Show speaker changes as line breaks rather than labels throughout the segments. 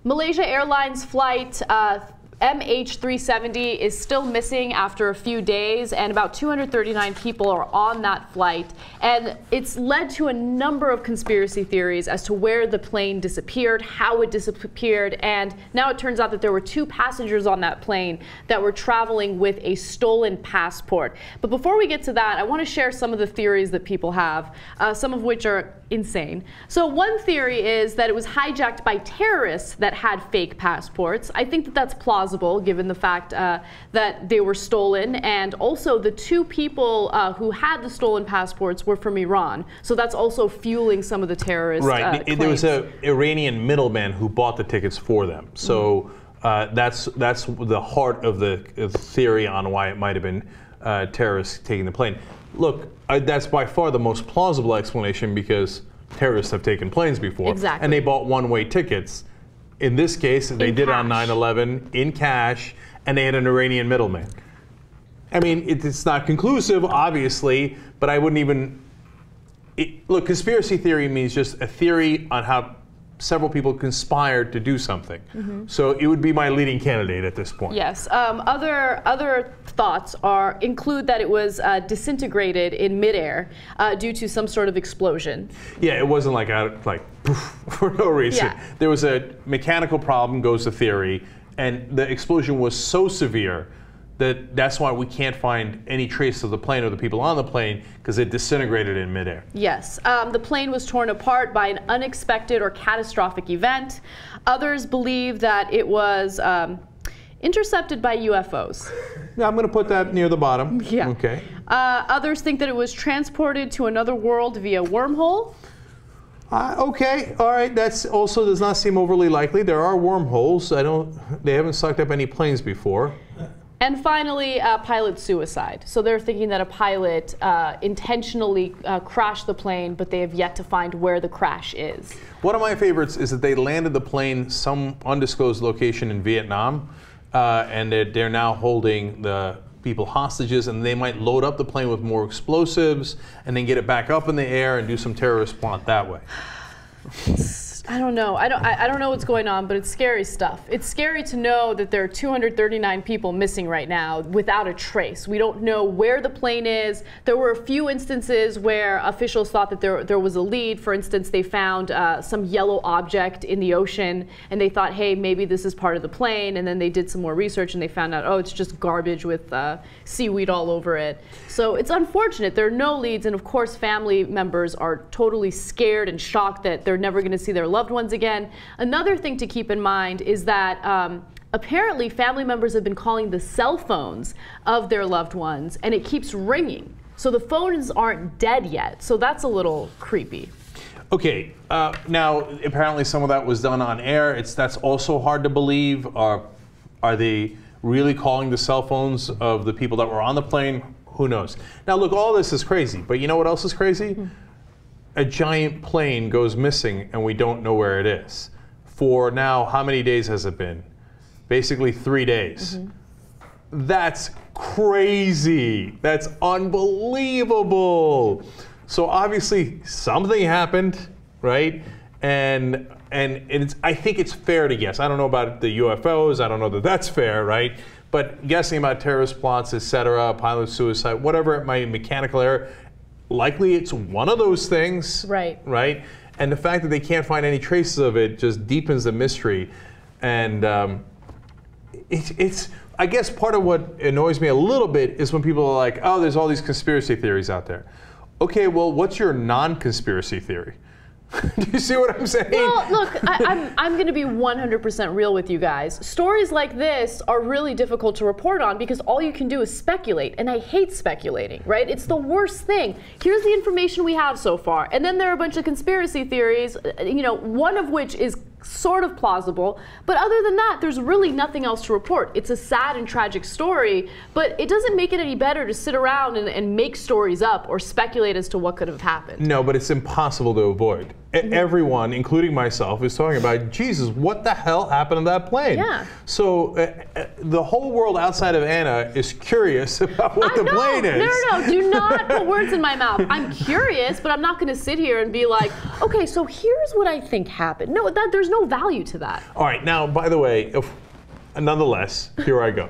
Malaysia Airlines flight MH370 is still missing after a few days, and about 239 people are on that flight. And it's led to a number of conspiracy theories as to where the plane disappeared, how it disappeared, and now it turns out that there were 2 passengers on that plane that were traveling with a stolen passport. But before we get to that, I want to share some of the theories that people have, some of which are insane. So one theory is that it was hijacked by terrorists that had fake passports. I think that that's plausible given the fact that they were stolen, and also the 2 people who had the stolen passports were from Iran. So that's also fueling some of the terrorist
claims. There was an Iranian middleman who bought the tickets for them. So that's the heart of the theory on why it might have been terrorists taking the plane. Look, that's by far the most plausible explanation because terrorists have taken planes before.
Exactly.
And they bought one-way tickets. In this case, they did on 9/11 in cash, and they had an Iranian middleman. I mean, it's not conclusive, obviously, but I wouldn't even... Look, conspiracy theory means just a theory on how several people conspired to do something. So it would be my leading candidate at this point.
Yes. Other thoughts include that it was disintegrated in midair due to some sort of explosion.
Yeah, it wasn't like poof, for no reason.
Yeah.
There was a mechanical problem, goes the theory, and the explosion was so severe that's why we can't find any trace of the plane or the people on the plane, because it disintegrated in midair.
Yes. The plane was torn apart by an unexpected or catastrophic event. Others believe that it was intercepted by UFOs.
Yeah, I'm going to put that near the bottom.
Yeah.
Okay.
Others think that it was transported to another world via wormhole.
Okay, all right. That's also does not seem overly likely. There are wormholes. They haven't sucked up any planes before.
And finally, pilot suicide. So they're thinking that a pilot intentionally crashed the plane, but they have yet to find where the crash is.
One of my favorites is that they landed the plane some undisclosed location in Vietnam, and they're now holding the people hostages, and they might load up the plane with more explosives and then get it back up in the air and do some terrorist plot that way.
I don't know. I don't know what's going on, but it's scary stuff. It's scary to know that there are 239 people missing right now without a trace. We don't know where the plane is. There were a few instances where officials thought that there was a lead. For instance, they found some yellow object in the ocean, and they thought, hey, maybe this is part of the plane. And then they did some more research, and they found out, oh, it's just garbage with seaweed all over it. So it's unfortunate. There are no leads, and of course, family members are totally scared and shocked that they're never going to see their loved ones again. Another thing to keep in mind is that apparently family members have been calling the cell phones of their loved ones, and it keeps ringing. So the phones aren't dead yet. So that's a little creepy.
Okay, now apparently some of that was done on air. That's also hard to believe. Are they really calling the cell phones of the people that were on the plane? Who knows? Now look, all this is crazy, but you know what else is crazy? A giant plane goes missing and we don't know where it is. For now, how many days has it been? Basically 3 days. That's crazy. That's unbelievable. So obviously something happened, right? And I think it's fair to guess. I don't know about the UFOs. I don't know that that's fair, right? But guessing about terrorist plots, etc., pilot suicide, whatever it might be, mechanical error, likely it's one of those things,
right?
And the fact that they can't find any traces of it just deepens the mystery. And it's I guess part of what annoys me a little bit is when people are like, oh, there's all these conspiracy theories out there. Okay, well, what's your non-conspiracy theory? Do you see what I'm saying?
Well, look, I'm going to be 100% real with you guys. Stories like this are really difficult to report on because all you can do is speculate, and I hate speculating, right? It's the worst thing. Here's the information we have so far, and then there are a bunch of conspiracy theories, you know, one of which is sort of plausible, but other than that, there's really nothing else to report. It's a sad and tragic story, but it doesn't make it any better to sit around and make stories up or speculate as to what could have happened.
No, but it's impossible to avoid. everyone, including myself, is talking about, Jesus, what the hell happened to that plane?
Yeah.
So the whole world outside of Anna is curious about what the plane is.
No. Do not put words in my mouth. I'm curious, but I'm not going to sit here and be like, okay, so here's what I think happened. No, there's no value to that.
All right. Now, by the way, nonetheless, here I go.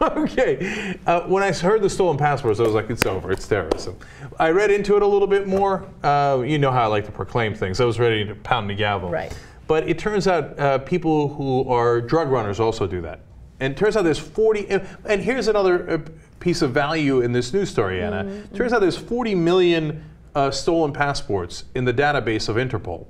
Okay. When I heard the stolen passports, I was like, it's over. It's terrorism. I read into it a little bit more. You know how I like to proclaim things. I was ready to pound the gavel.
Right.
But it turns out people who are drug runners also do that. And it turns out there's 40, and here's another piece of value in this news story, Anna. It turns out there's 40 million stolen passports in the database of Interpol.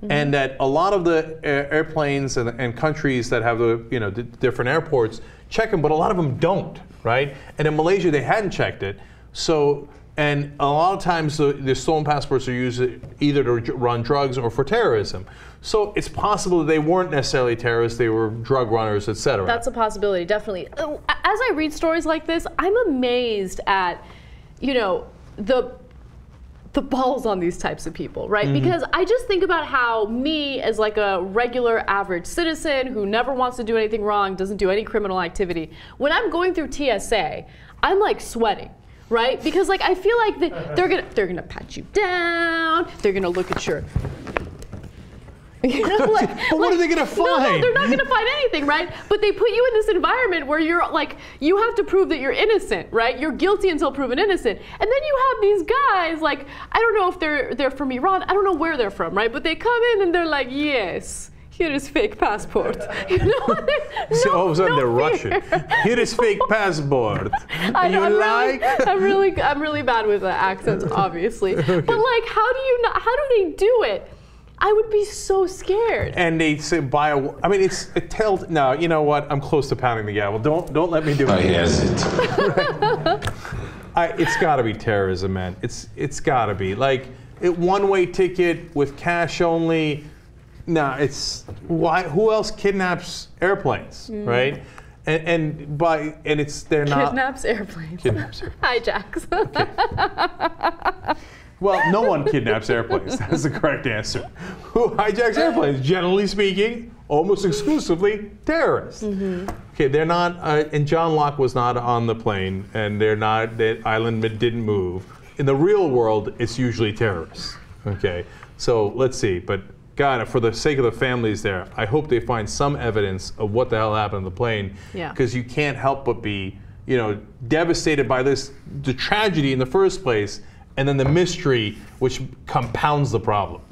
And that a lot of the airplanes and countries that have the different airports check them, but a lot of them don't, right? And in Malaysia, they hadn't checked it. So, and a lot of times the stolen passports are used either to run drugs or for terrorism. So it's possible that they weren't necessarily terrorists, they were drug runners, etc.
That's a possibility, definitely. As I read stories like this, I'm amazed at, the balls on these types of people, right? Because I just think about how me, as like a regular average citizen who never wants to do anything wrong, doesn't do any criminal activity, when I'm going through TSA, I'm like sweating. Right? Because like I feel like they're gonna pat you down, they're gonna look at your
but what are they going to find?
No, they're not going to find anything, right? But they put you in this environment where you're like, you have to prove that you're innocent, right? You're guilty until proven innocent. And then you have these guys, like, I don't know if they're from Iran, I don't know where they're from, right? But they come in and they're like, yes, here is fake passport.
So all of a sudden they're Russian. Here is fake passport. I'm
really bad with accents, obviously. Okay. But like, how do they do it? I would be so scared.
And they say it's a tell. No, you know what? I'm close to pounding the gavel. Don't let me do it.
Oh, he has it.
It's got to be terrorism, man. It's got to be like one-way ticket with cash only. No, it's why? Who else kidnaps airplanes, right? They're not
kidnaps airplanes.
Kidnaps airplanes.
Hijacks.
Well, no one kidnaps airplanes. That's the correct answer. Who hijacks airplanes? Generally speaking, almost exclusively terrorists. Okay, they're not, and John Locke was not on the plane, and the island didn't move. In the real world, it's usually terrorists. Okay, so let's see. But God, for the sake of the families there, I hope they find some evidence of what the hell happened on the plane.
Yeah.
Because you can't help but be, devastated by the tragedy in the first place, and then the mystery, which compounds the problem.